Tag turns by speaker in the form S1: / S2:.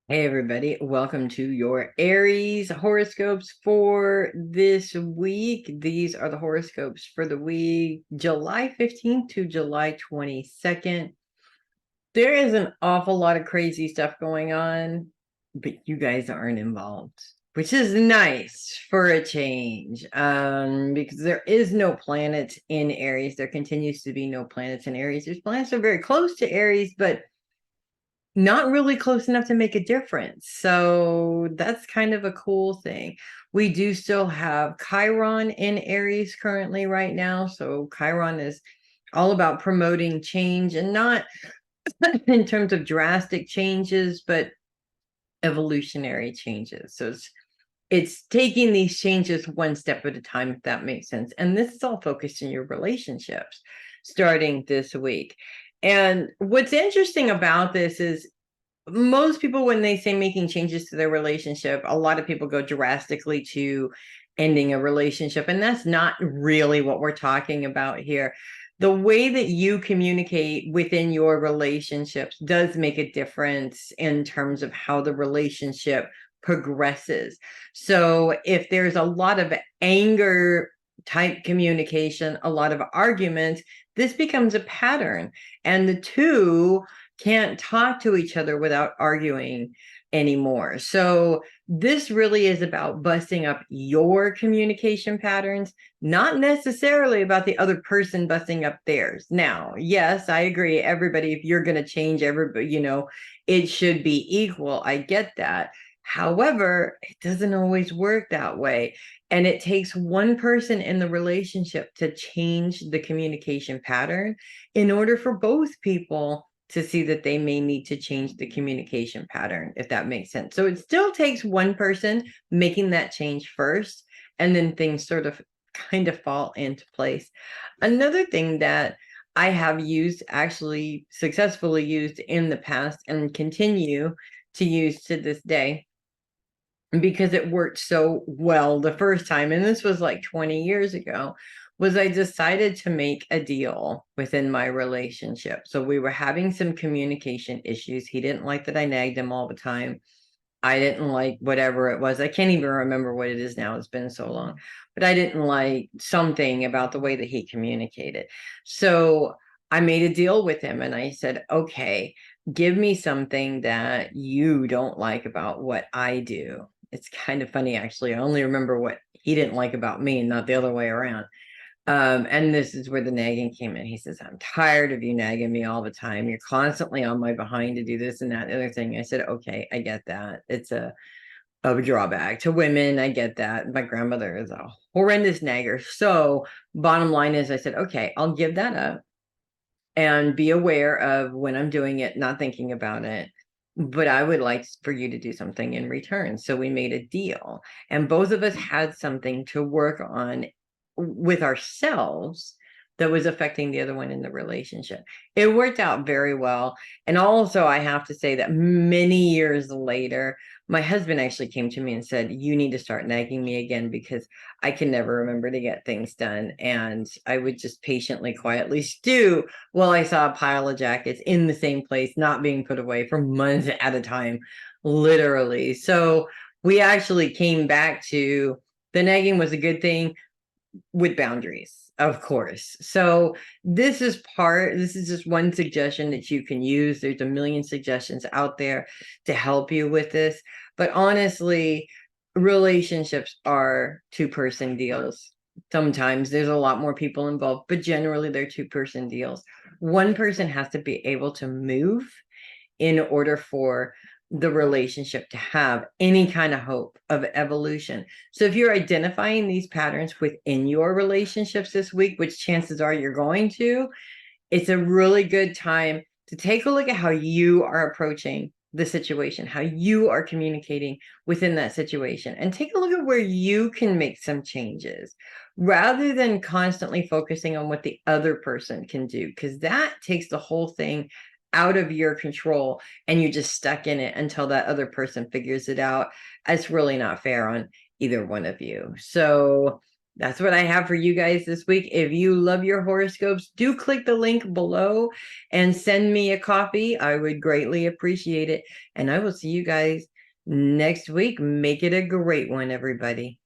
S1: Hey everybody, welcome to your Aries horoscopes for this week. These are the horoscopes for the week July 15th to July 22nd. There is an awful lot of crazy stuff going on, but you guys aren't involved, which is nice for a change. Because there is no planets in Aries. There continues to be no planets in Aries. There's planets that are very close to Aries, but not really close enough to make a difference. So that's kind of a cool thing. We do still have Chiron in Aries currently right now. So Chiron is all about promoting change, and not in terms of drastic changes, but evolutionary changes. So it's taking these changes one step at a time, if that makes sense. And this is all focused in your relationships starting this week. And what's interesting about this is most people, when they say making changes to their relationship, a lot of people go drastically to ending a relationship. And that's not really what we're talking about here. The way that you communicate within your relationships does make a difference in terms of how the relationship progresses. So if there's a lot of anger type communication, a lot of arguments, this becomes a pattern. And the two can't talk to each other without arguing anymore. So this really is about busting up your communication patterns, not necessarily about the other person busting up theirs. Now, yes, I agree. Everybody, if you're going to change everybody, it should be equal. I get that. However, it doesn't always work that way. And it takes one person in the relationship to change the communication pattern in order for both people to see that they may need to change the communication pattern, if that makes sense. So it still takes one person making that change first, and then things sort of kind of fall into place. Another thing that I have used, actually successfully used in the past and continue to use to this day, because it worked so well the first time, and this was like 20 years ago, was I decided to make a deal within my relationship. So we were having some communication issues. He didn't like that I nagged him all the time. I didn't like whatever it was. I can't even remember what it is now. It's been so long. But I didn't like something about the way that he communicated. So I made a deal with him and I said, okay, give me something that you don't like about what I do. It's kind of funny, actually. I only remember what he didn't like about me, not the other way around. And this is where the nagging came in. He says, I'm tired of you nagging me all the time. You're constantly on my behind to do this and that and other thing. I said, okay, I get that. It's a drawback to women. I get that. My grandmother is a horrendous nagger. So bottom line is, I said, okay, I'll give that up and be aware of when I'm doing it, not thinking about it. But I would like for you to do something in return. So we made a deal, and both of us had something to work on with ourselves that was affecting the other one in the relationship. It worked out very well. And also, I have to say that many years later, my husband actually came to me and said, you need to start nagging me again, because I can never remember to get things done. And I would just patiently, quietly stew while I saw a pile of jackets in the same place, not being put away for months at a time, literally. So we actually came back to the nagging was a good thing, with boundaries, of course. So this is just one suggestion that you can use. There's a million suggestions out there to help you with this. But honestly, relationships are two-person deals. Sometimes there's a lot more people involved, but generally they're two-person deals. One person has to be able to move in order for the relationship to have any kind of hope of evolution. So if you're identifying these patterns within your relationships this week, which chances are you're going to, it's a really good time to take a look at how you are approaching the situation, how you are communicating within that situation, and take a look at where you can make some changes rather than constantly focusing on what the other person can do, because that takes the whole thing out of your control and you're just stuck in it until that other person figures it out. It's really not fair on either one of you. So That's what I have for you guys this week. If you love your horoscopes, do click the link below and send me a copy. I would greatly appreciate it. And I will see you guys next week. Make it a great one, everybody.